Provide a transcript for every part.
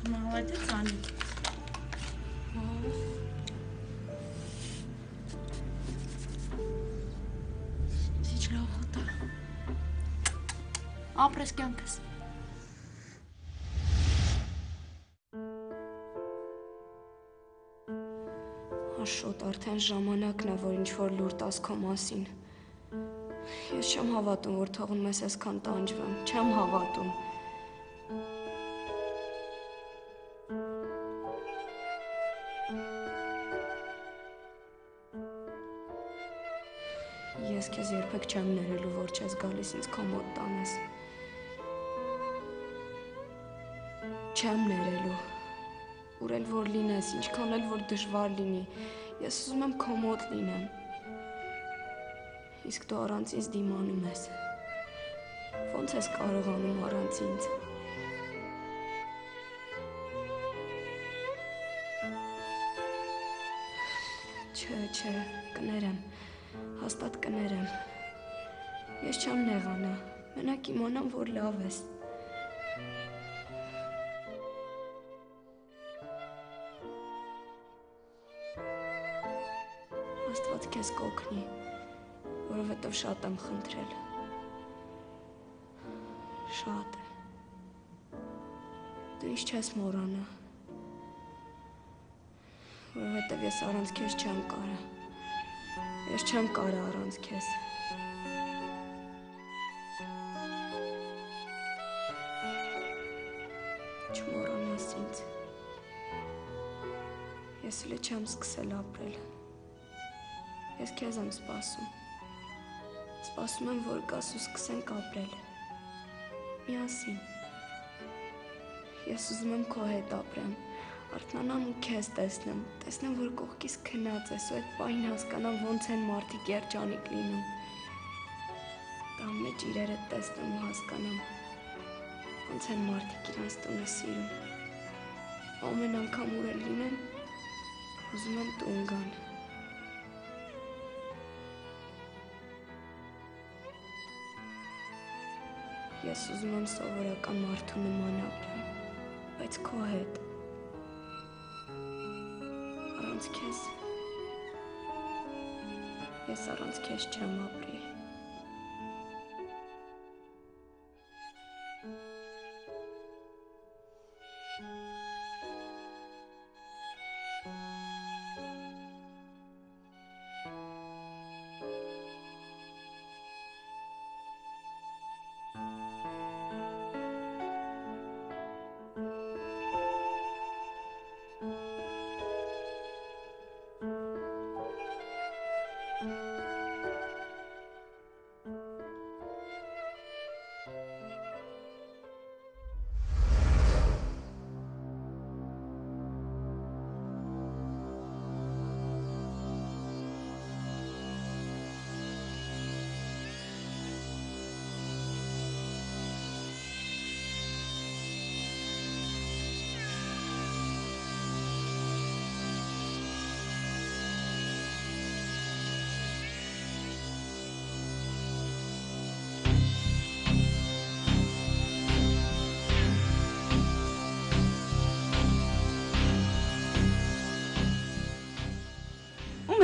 Молодец, Аня. Ապրես կյանքս։ Աշոտ, արդեն ժամանակն է, որ ինչ-որ լուր տաս քո մասին։ Ես չեմ հավատում, որ թողնում ես այսքան տանջվեմ, չեմ հավատում։ Ես քեզ երբեք չեմ ներելու, որ չես գալիս ինձ քո մոտ տանես։ Չեմ ներելու, ուր էլ որ լինես, ինչքան էլ որ դժվար լինի, ես ուզում եմ քո մոտ լինեմ, իսկ դու առանց ինձ դիմանում ես, ոնց ես կարողանում առանց ինձ։ Չէ, կներեմ, հաստատ կներեմ, ես չեմ նեղանա, մենակ իմանամ, որ լավ ես։ Աստված քեզ կօգնի, որովհետև շատ եմ խնդրել։ Շատ։ Դու ինձ չես մոռանա, որովհետև ես առանց քեզ չեմ կարա։ Ես չեմ կարա առանց քեզ։ Չմոռանաս ինձ։ Ես էլ չեմ սկսել ապրել։ Ես քեզ եմ սպասում։ Սպասում եմ, որ գաս ու սկսենք ապրել։ Միասին։ Ես ուզում եմ քո հետ ապրեմ, արթնանամ ու քեզ տեսնեմ, որ կողքիս քնած ես ու այդ պահին հասկանամ ոնց են մարդիկ երջանիկ լինում։ Տան մեջ իրերը տեսնեմ ու հասկանամ, ոնց են մարդիկ իրանց տունը սիրում։ Ամեն անգամ ուր էլ լինեն, ուզում եմ տուն գան։ Ես ուզում եմ սովորական մարդու նման ապրեմ, բայց քո հետ։ Առանց քեզ, ես առանց քեզ չեմ ապրի։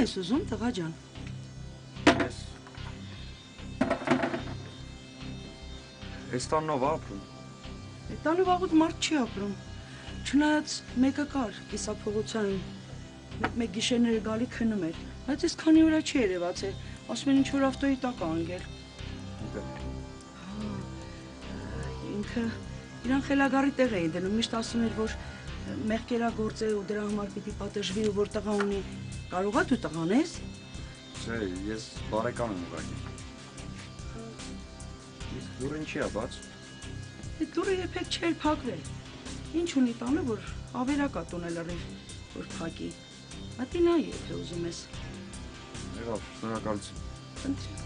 Ես ուզում, տղա ջան։ Ես։ Այս տանով ապրում։ Այդ տանով աղոտ մարդ չի ապրում։ Չնայած մեկը կար կիսափողոցային, մեկ գիշերները գալի քնում էր, բայց այս քանի օրա չի երևացել, ասում են ինչ-որ ավտոյի տակ է ընկել։ Ինքը իրան խելագարի տեղ էին դնում, միշտ ասում էր, որ մեղքերագործ է ու դրա համար պիտի պատժվի ու որ տղա ունի։ Կարողա դու տղան ես։ Չէ, ես բարեկամ եմ ուղղակի։ Իսկ դուռը ինչի է բաց։ Այդ դուռը երբեք չէր փակվել։ Ինչ ունի տանը, որ ավերակա տունել լրիվ, որ փակի։ Ատի նայ, եթե ուզում ես։ Եղավ, շնորհակալություն։ Խնդրեմ։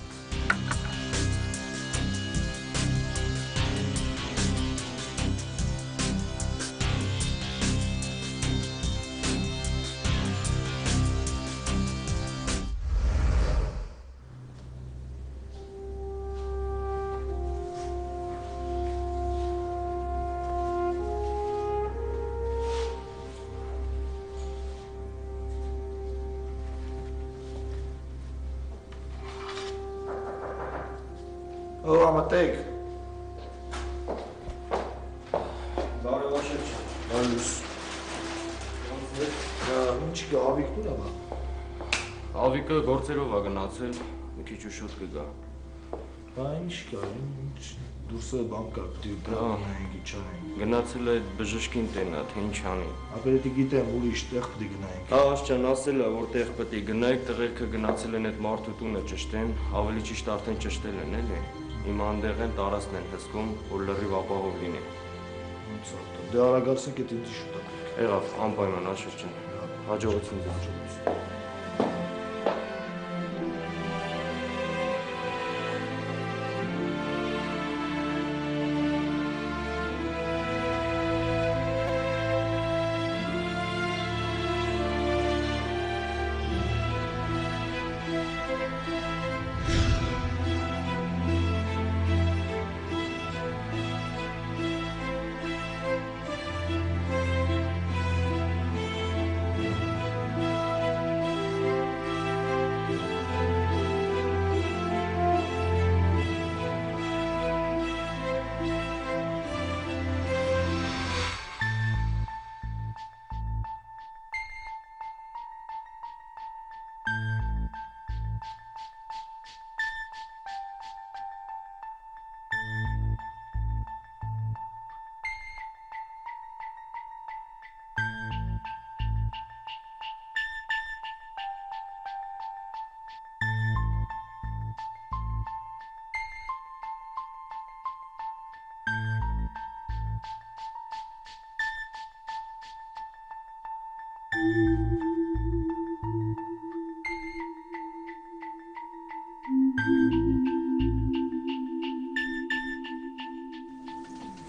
Ո, մտեք։ Բարև Աշոտ։ Բարուս։ Ինչ կա, Ավիկն ուր է։ Ավիկը գործերով է գնացել, մի քիչ ուշոտ կգա։ Բա ինչ կա, ինչ դուրսը բան կա, դրա գնայինք, ինչ անենք։ Գնացել է այդ բժշկին տենա, թե ինչ անի։ Ապերետի գիտեմ, ուրիշ տեղ պետք է գնայինք։ Հա, Աշճան ասել է, որ տեղ պետք է գնայք, տղերքը գնացել են այդ մարդու տունը ճշտեն, ավելի ճիշտ արդեն ճշտել են, էլի։ Հիմա այնտեղ են տարածքն են հսկում, որ լրիվ ապահով լինի։ Ոնց է, դե արագացնենք այդ ինձ շուտ է։ Եղավ, անպայման Աշոտ ջան։ Հաջողություն ձեզ։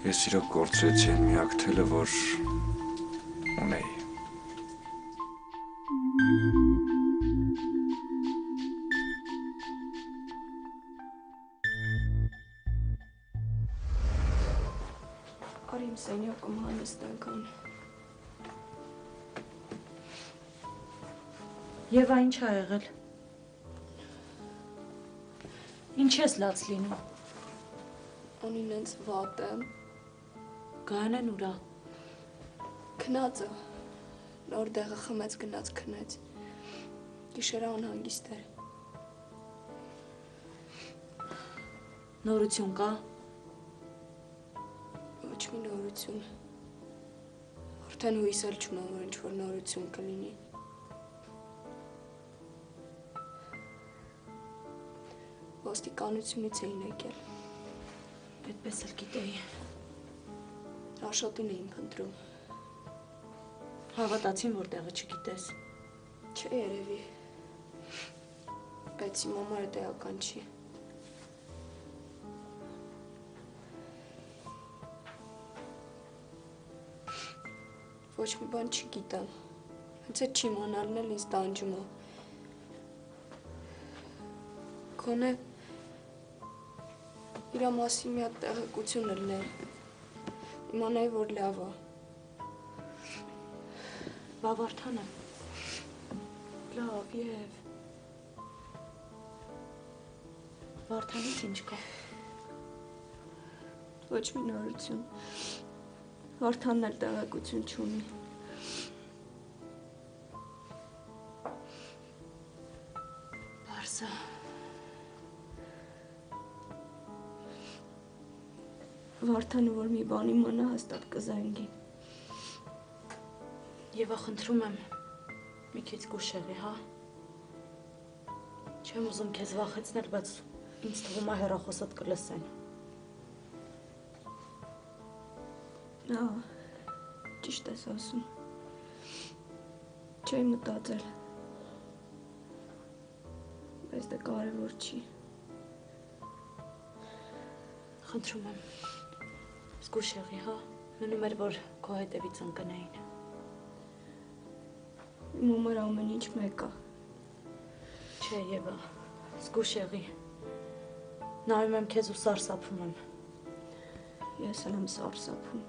Ես իրոք կորցրեցի այն միակ թելը, որ ունեի։ Արի իմ սենյակում հանգստանք ան։ Եվա, ինչ ա եղել։ Ինչ ես լաց լինում։ Անին ինձ վատ է։ Գայանեն ուրա։ Քնածը նոր դեղը խմեց գնաց քնեց։ Գիշերը անհանգիստ էր։ Նորություն կա։ Ոչ մի նորություն։ Արդեն հույս էլ չունեմ, որ ինչ-որ նորություն կլինի։ Ոստիկանությունից էին եկել։ Այդպես էլ գիտեի։ Աշոտին էին փնտրում։ Հավատացին, որ տեղը չգիտես։ Չէ երևի։ Բայց իմ համար տեղական չի։ Ոչ մի բան չգիտեմ։ Հենց այդ չիմանալն էլ ինձ տանջում է։ Գոնե իրա մասին մի հատ տեղեկություն ելներ։ Իմանայի, որ լավ է։ Բա Վարդանը։ Լավ եւ Վարդանից ինչ կա։ ոչ մի նորություն։ Վարդանն էլ տեղեկություն չունի։ Բարսա։ Վարդանը որ մի բան իմանա հաստատ կզանգի։ Եվա, խնդրում եմ, մի քիչ զգուշ եղի, հա։ Չեմ ուզում քեզ վախեցնել, բայց ինձ թվում է հեռախոսդ կլսեն։ Ահա, ճիշտ ես ասում։ Չէի մտածել։ Բայց դա կարևոր չի։ Խնդրում եմ, զգուշ եղի, հա։ Մնում էր, որ քո հետևից ընկնեին։ Իմ համար ամեն ինչ մեկ է։ Չէ, Եվա, զգուշ եղի։ Նայում եմ քեզ ու սարսափում եմ։ Ես էլ եմ սարսափում։